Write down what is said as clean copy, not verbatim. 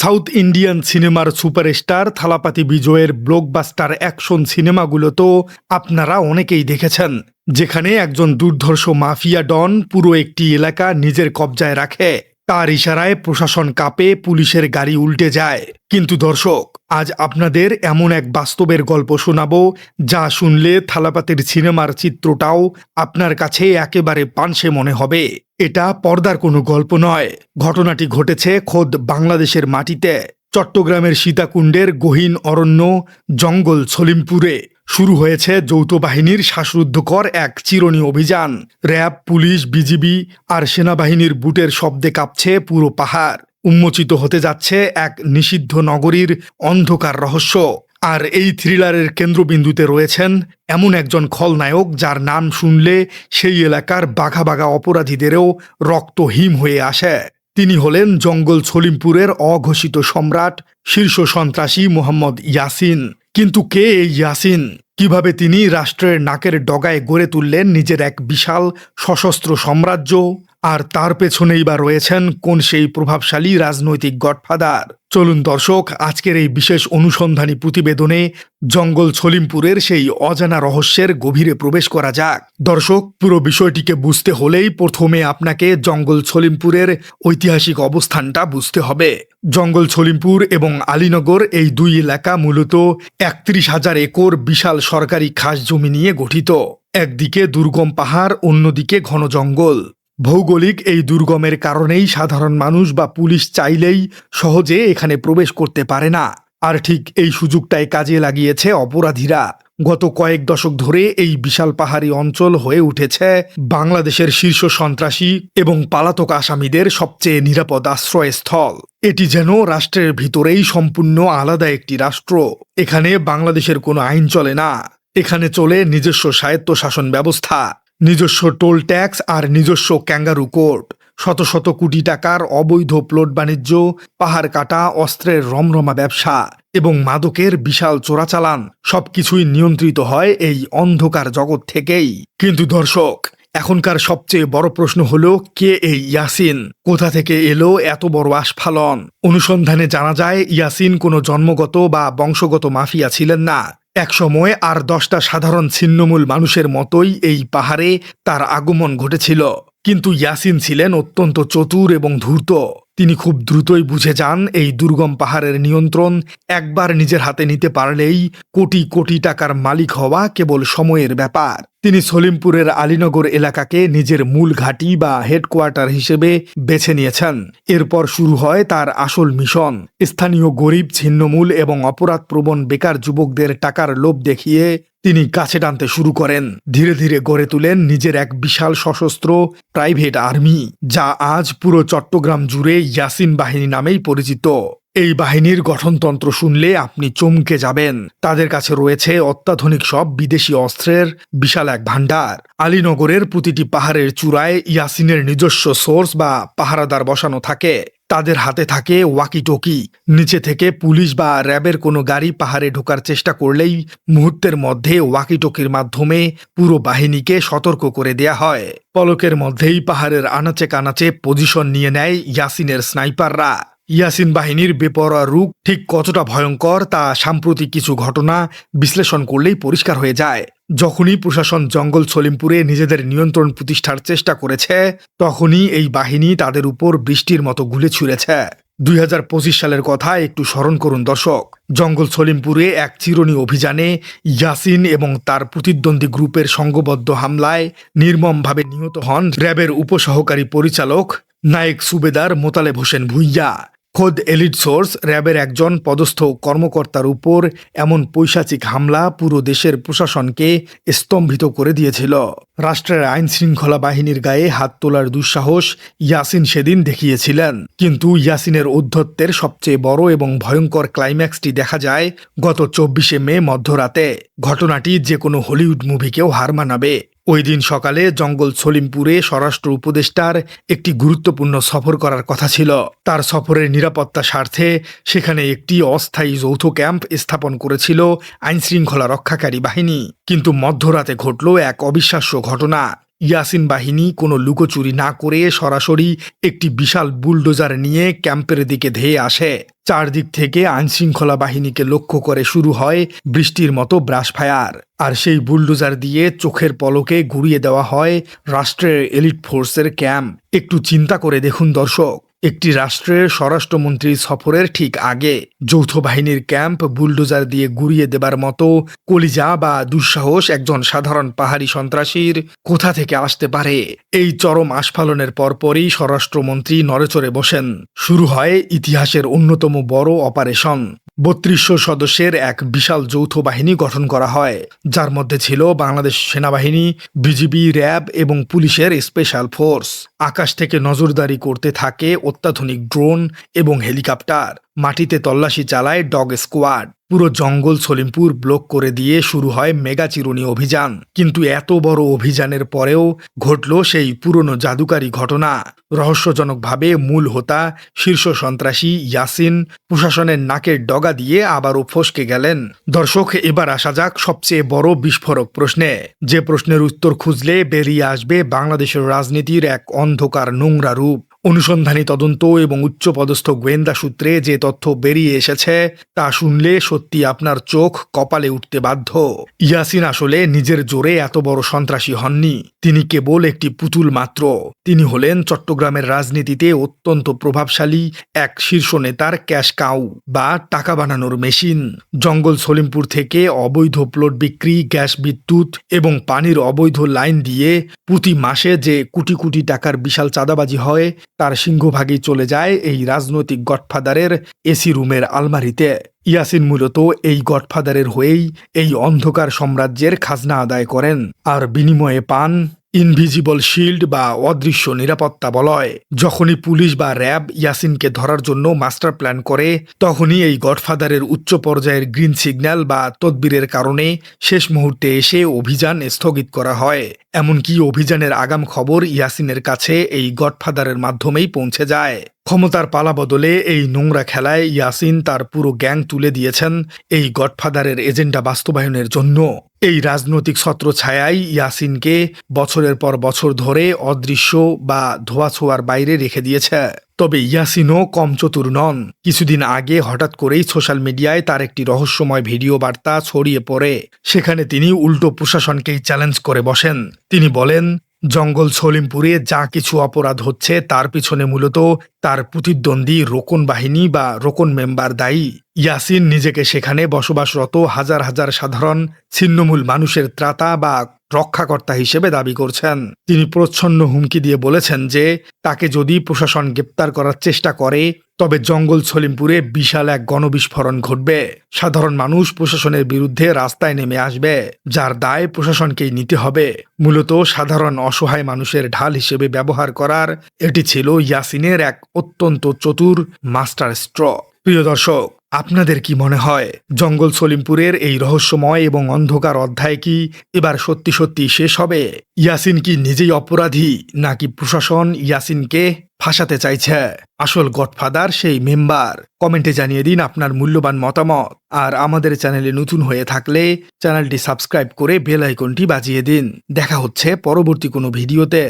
South Indian সিনেমার superstar Thalapathy বিজয়ের blockbuster action সিনেমাগুলো তো আপনারা অনেকেই দেখেছেন, যেখানে একজন দুর্ধর্ষ মাফিয়া ডন পুরো একটি এলাকা নিজের কবজায় রাখে। তার ইশারায় প্রশাসন কাঁপে, পুলিশের গাড়ি উল্টে যায়। কিন্তু দর্শক, আজ আপনাদের এমন এক বাস্তবের গল্প শোনাবো যা শুনলে থালাপাতির সিনেমার চিত্রটাও আপনার কাছে একেবারে পানসে মনে হবে। এটা পর্দার কোনো গল্প নয়, ঘটনাটি ঘটেছে খোদ বাংলাদেশের মাটিতে, চট্টগ্রামের সীতাকুণ্ডের গহীন অরণ্য জঙ্গল সলিমপুরে। শুরু হয়েছে যৌথ বাহিনীর শ্বাসরুদ্ধকর এক চিরণী অভিযান। র্যাব, পুলিশ, বিজিবি আর সেনাবাহিনীর বুটের শব্দে কাঁপছে পুরো পাহাড়। উন্মোচিত হতে যাচ্ছে এক নিষিদ্ধ নগরীর অন্ধকার রহস্য। আর এই থ্রিলারের কেন্দ্রবিন্দুতে রয়েছেন এমন একজন খলনায়ক যার নাম শুনলে সেই এলাকার বাঘা বাঘা অপরাধীদেরও রক্ত হিম হয়ে আসে। তিনি হলেন জঙ্গল সলিমপুরের অঘোষিত সম্রাট, শীর্ষ সন্ত্রাসী মোহাম্মদ ইয়াসিন। কিন্তু কে এই ইয়াসিন? কিভাবে তিনি রাষ্ট্রের নাকের ডগায় গড়ে তুললেন নিজের এক বিশাল সশস্ত্র সাম্রাজ্য? আর তার পেছনেই বা রয়েছেন কোন সেই প্রভাবশালী রাজনৈতিক গডফাদার? চলুন দর্শক, আজকের এই বিশেষ অনুসন্ধানী প্রতিবেদনে জঙ্গল সলিমপুরের সেই অজানা রহস্যের গভীরে প্রবেশ করা যাক। দর্শক, পুরো বিষয়টিকে বুঝতে হলেই প্রথমে আপনাকে জঙ্গল সলিমপুরের ঐতিহাসিক অবস্থানটা বুঝতে হবে। জঙ্গল সলিমপুর এবং আলীনগর এই দুই এলাকা মূলত ৩১,০০০ একর বিশাল সরকারি খাস জমি নিয়ে গঠিত। একদিকে দুর্গম পাহাড়, অন্যদিকে ঘন জঙ্গল। ভৌগোলিক এই দুর্গমের কারণেই সাধারণ মানুষ বা পুলিশ চাইলেই সহজে এখানে প্রবেশ করতে পারে না। আর ঠিক এই সুযোগটাই কাজে লাগিয়েছে অপরাধীরা। গত কয়েক দশক ধরে এই বিশাল পাহাড়ি অঞ্চল হয়ে উঠেছে বাংলাদেশের শীর্ষ সন্ত্রাসী এবং পলাতক আসামিদের সবচেয়ে নিরাপদ আশ্রয়স্থল। এটি যেন রাষ্ট্রের ভিতরেই সম্পূর্ণ আলাদা একটি রাষ্ট্র। এখানে বাংলাদেশের কোনো আইন চলে না। এখানে চলে নিজস্ব স্বায়ত্তশাসন ব্যবস্থা, নিজস্ব টোল ট্যাক্স আর নিজস্ব ক্যাঙ্গারু কোর্ট। শত শত কোটি টাকার অবৈধ প্লট বাণিজ্য, পাহাড় কাটা, অস্ত্রের রমরমা ব্যবসা এবং মাদকের বিশাল চোরাচালান সবকিছুই নিয়ন্ত্রিত হয় এই অন্ধকার জগৎ থেকেই। কিন্তু দর্শক, এখনকার সবচেয়ে বড় প্রশ্ন হলো, কে এই ইয়াসিন? কোথা থেকে এলো এত বড় আস্ফালন? অনুসন্ধানে জানা যায় ইয়াসিন কোনো জন্মগত বা বংশগত মাফিয়া ছিলেন না। একসময় আর 10টা সাধারণ ছিন্নমূল মানুষের মতোই এই পাহাড়ে তার আগমন ঘটেছিল। কিন্তু ইয়াসিন ছিলেন অত্যন্ত চতুর এবং ধূর্ত। তিনি খুব দ্রুতই বুঝে যান এই দুর্গম পাহাড়ের নিয়ন্ত্রণ একবার নিজের হাতে নিতে পারলেই কোটি কোটি টাকার মালিক হওয়া কেবল সময়ের ব্যাপার। তিনি সলিমপুরের আলীনগর এলাকাকে নিজের মূল ঘাঁটি বা হেডকোয়ার্টার হিসেবে বেছে নিয়েছেন। এরপর শুরু হয় তার আসল মিশন। স্থানীয় গরিব, ছিন্নমূল এবং অপরাধপ্রবণ বেকার যুবকদের টাকার লোভ দেখিয়ে তিনি কাছে টানতে শুরু করেন। ধীরে ধীরে গড়ে তুলেন নিজের এক বিশাল সশস্ত্র প্রাইভেট আর্মি, যা আজ পুরো চট্টগ্রাম জুড়ে ইয়াসিন বাহিনী নামেই পরিচিত। এই বাহিনীর গঠনতন্ত্র শুনলে আপনি চমকে যাবেন। তাদের কাছে রয়েছে অত্যাধুনিক সব বিদেশি অস্ত্রের বিশাল এক ভাণ্ডার। আলীনগরের প্রতিটি পাহাড়ের চূড়ায় ইয়াসিনের নিজস্ব সোর্স বা পাহারাদার বসানো থাকে। তাদের হাতে থাকে ওয়াকি টকি। নিচে থেকে পুলিশ বা র্যাবের কোনো গাড়ি পাহাড়ে ঢোকার চেষ্টা করলেই মুহূর্তের মধ্যে ওয়াকি টকির মাধ্যমে পুরো বাহিনীকে সতর্ক করে দেয়া হয়। পলকের মধ্যেই পাহাড়ের আনাচে কানাচে পজিশন নিয়ে নেয় ইয়াসিনের স্নাইপাররা। ইয়াসিন বাহিনীর বেপরোয়া রূপ ঠিক কতটা ভয়ঙ্কর তা সাম্প্রতিক কিছু ঘটনা বিশ্লেষণ করলেই পরিষ্কার হয়ে যায়। যখনই প্রশাসন জঙ্গল সলিমপুরে নিজেদের নিয়ন্ত্রণ প্রতিষ্ঠার চেষ্টা করেছে, তখনই এই বাহিনী তাদের উপর বৃষ্টির মতো গুলি ছুঁড়েছে। 2025 সালের কথা একটু স্মরণ করুন দর্শক। জঙ্গল সলিমপুরে এক চিরণী অভিযানে ইয়াসিন এবং তার প্রতিদ্বন্দ্বী গ্রুপের সংঘবদ্ধ হামলায় নির্মমভাবে নিহত হন র্যাবের উপসহকারী পরিচালক নায়েক সুবেদার মোতালেব হোসেন ভুইয়া। খোদ এলিট সোর্স, র্যাবের একজন পদস্থ কর্মকর্তার উপর এমন পৈশাচিক হামলা পুরো দেশের প্রশাসনকে স্তম্ভিত করে দিয়েছিল। রাষ্ট্রের আইন শৃঙ্খলা বাহিনীর গায়ে হাত তোলার দুঃসাহস ইয়াসিন সেদিন দেখিয়েছিলেন। কিন্তু ইয়াসিনের ঔদ্ধত্যের সবচেয়ে বড় এবং ভয়ঙ্কর ক্লাইম্যাক্সটি দেখা যায় গত 24শে মে মধ্যরাতে। ঘটনাটি যে কোনো হলিউড মুভিকেও হার মানাবে। ওই দিন সকালে জঙ্গল সলিমপুরে স্বরাষ্ট্র উপদেষ্টার একটি গুরুত্বপূর্ণ সফর করার কথা ছিল। তার সফরের নিরাপত্তা স্বার্থে সেখানে একটি অস্থায়ী যৌথ ক্যাম্প স্থাপন করেছিল আইনশৃঙ্খলা রক্ষাকারী বাহিনী। কিন্তু মধ্যরাতে ঘটল এক অবিশ্বাস্য ঘটনা। ইয়াসিন বাহিনী কোনো লুকোচুরি না করে সরাসরি একটি বিশাল বুলডোজার নিয়ে ক্যাম্পের দিকে ধেয়ে আসে। চারদিক থেকে আইনশৃঙ্খলা বাহিনীকে লক্ষ্য করে শুরু হয় বৃষ্টির মতো ব্রাশ ফায়ার। আর সেই বুলডোজার দিয়ে চোখের পলকে গুড়িয়ে দেওয়া হয় রাষ্ট্রের এলিট ফোর্সের ক্যাম্প। একটু চিন্তা করে দেখুন দর্শক, একটি রাষ্ট্রের স্বরাষ্ট্রমন্ত্রীর সফরের ঠিক আগে যৌথ বাহিনীর ক্যাম্প বুলডোজার দিয়ে গুড়িয়ে দেবার মতো কলিজা বা দুঃসাহস একজন সাধারণ পাহাড়ি সন্ত্রাসীর কোথা থেকে আসতে পারে? এই চরম আস্ফালনের পরপরই স্বরাষ্ট্রমন্ত্রী নড়েচড়ে বসেন। শুরু হয় ইতিহাসের অন্যতম বড় অপারেশন। ৩২০০ সদস্যের এক বিশাল যৌথ বাহিনী গঠন করা হয়, যার মধ্যে ছিল বাংলাদেশ সেনাবাহিনী, বিজিবি, র্যাব এবং পুলিশের স্পেশাল ফোর্স। আকাশ থেকে নজরদারি করতে থাকে অত্যাধুনিক ড্রোন এবং হেলিকপ্টার। মাটিতে তল্লাশি চালায় ডগ স্কোয়াড। পুরো জঙ্গল সলিমপুর ব্লক করে দিয়ে শুরু হয় মেগা চিরুনি অভিযান। কিন্তু এত বড় অভিযানের পরেও ঘটল সেই পুরনো জাদুকারী ঘটনা। রহস্যজনকভাবে মূল হোতা শীর্ষ সন্ত্রাসী ইয়াসিন প্রশাসনের নাকের ডগা দিয়ে আবারও ফসকে গেলেন। দর্শক, এবার আসা যাক সবচেয়ে বড় বিস্ফোরক প্রশ্নে, যে প্রশ্নের উত্তর খুঁজলে বেরিয়ে আসবে বাংলাদেশের রাজনীতির এক অন্ধকার নোংরা রূপ। অনুসন্ধানী তদন্ত এবং উচ্চপদস্থ গোয়েন্দা সূত্রে যে তথ্য বেরিয়ে এসেছে তা শুনলে সত্যি আপনার চোখ কপালে উঠতে বাধ্য। ইয়াসিন আসলে নিজের জোরে এত বড় সন্ত্রাসী হননি। তিনি কেবল একটি পুতুল মাত্র। তিনি হলেন চট্টগ্রামের রাজনীতিতে অত্যন্ত প্রভাবশালী এক শীর্ষ নেতার ক্যাশ কাউ বা টাকা বানানোর মেশিন। জঙ্গল সলিমপুর থেকে অবৈধ প্লট বিক্রি, গ্যাস, বিদ্যুৎ এবং পানির অবৈধ লাইন দিয়ে প্রতি মাসে যে কোটি কোটি টাকার বিশাল চাঁদাবাজি হয় তার সিংহভাগই চলে যায় এই রাজনৈতিক গডফাদারের এসি রুমের আলমারিতে। ইয়াসিন মূলত এই গডফাদারের হয়েই এই অন্ধকার সাম্রাজ্যের খাজনা আদায় করেন, আর বিনিময়ে পান ইনভিজিবল শিল্ড বা অদৃশ্য নিরাপত্তা বলয়। যখনই পুলিশ বা র্যাব ইয়াসিনকে ধরার জন্য মাস্টার প্ল্যান করে, তখনই এই গডফাদারের উচ্চ পর্যায়ের গ্রিন সিগন্যাল বা তদবিরের কারণে শেষ মুহূর্তে এসে অভিযান স্থগিত করা হয়। এমনকি অভিযানের আগাম খবর ইয়াসিনের কাছে এই গডফাদারের মাধ্যমেই পৌঁছে যায়। ক্ষমতার পালা বদলে এই নোংরা খেলায় ইয়াসিন তার পুরো গ্যাং তুলে দিয়েছেন এই গডফাদারের এজেন্ডা বাস্তবায়নের জন্য। এই রাজনৈতিক ছত্রছায়াই ইয়াসিনকে বছরের পর বছর ধরে অদৃশ্য বা ধোঁয়াছোঁয়ার বাইরে রেখে দিয়েছে। তবে ইয়াসিনও কম চতুর নন। কিছুদিন আগে হঠাৎ করেই সোশ্যাল মিডিয়ায় তার একটি রহস্যময় ভিডিও বার্তা ছড়িয়ে পড়ে। সেখানে তিনি উল্টো প্রশাসনকেই চ্যালেঞ্জ করে বসেন। তিনি বলেন, জঙ্গল সলিমপুরে যা কিছু অপরাধ হচ্ছে তার পিছনে মূলত তার প্রতিদ্বন্দ্বী রোকন বাহিনী বা রোকন মেম্বার দায়ী। ইয়াসিন নিজেকে সেখানে বসবাসরত হাজার হাজার সাধারণ ছিন্নমূল মানুষের ত্রাতা বা রক্ষাকর্তা হিসেবে দাবি করছেন। তিনি প্রচ্ছন্ন হুমকি দিয়ে বলেছেন যে তাকে যদি প্রশাসন গ্রেপ্তার করার চেষ্টা করে তবে জঙ্গল সলিমপুরে বিশাল এক গণবিস্ফোরণ ঘটবে। সাধারণ মানুষ প্রশাসনের বিরুদ্ধে রাস্তায় নেমে আসবে, যার দায় প্রশাসনকেই নিতে হবে। মূলত সাধারণ অসহায় মানুষের ঢাল হিসেবে ব্যবহার করার এটি ছিল ইয়াসিনের এক অত্যন্ত চতুর মাস্টার স্ট্র। প্রিয় দর্শক, আপনাদের কি মনে হয় জঙ্গল সলিমপুরের এই রহস্যময় এবং অন্ধকার অধ্যায় কি এবার সত্যি সত্যি শেষ হবে? ইয়াসিন কি নিজেই অপরাধী, নাকি প্রশাসন ইয়াসিনকে ফাঁসাতে চাইছে? আসল গডফাদার সেই মেম্বার? কমেন্টে জানিয়ে দিন আপনার মূল্যবান মতামত। আর আমাদের চ্যানেলে নতুন হয়ে থাকলে চ্যানেলটি সাবস্ক্রাইব করে বেল আইকনটি বাজিয়ে দিন। দেখা হচ্ছে পরবর্তী কোনো ভিডিওতে।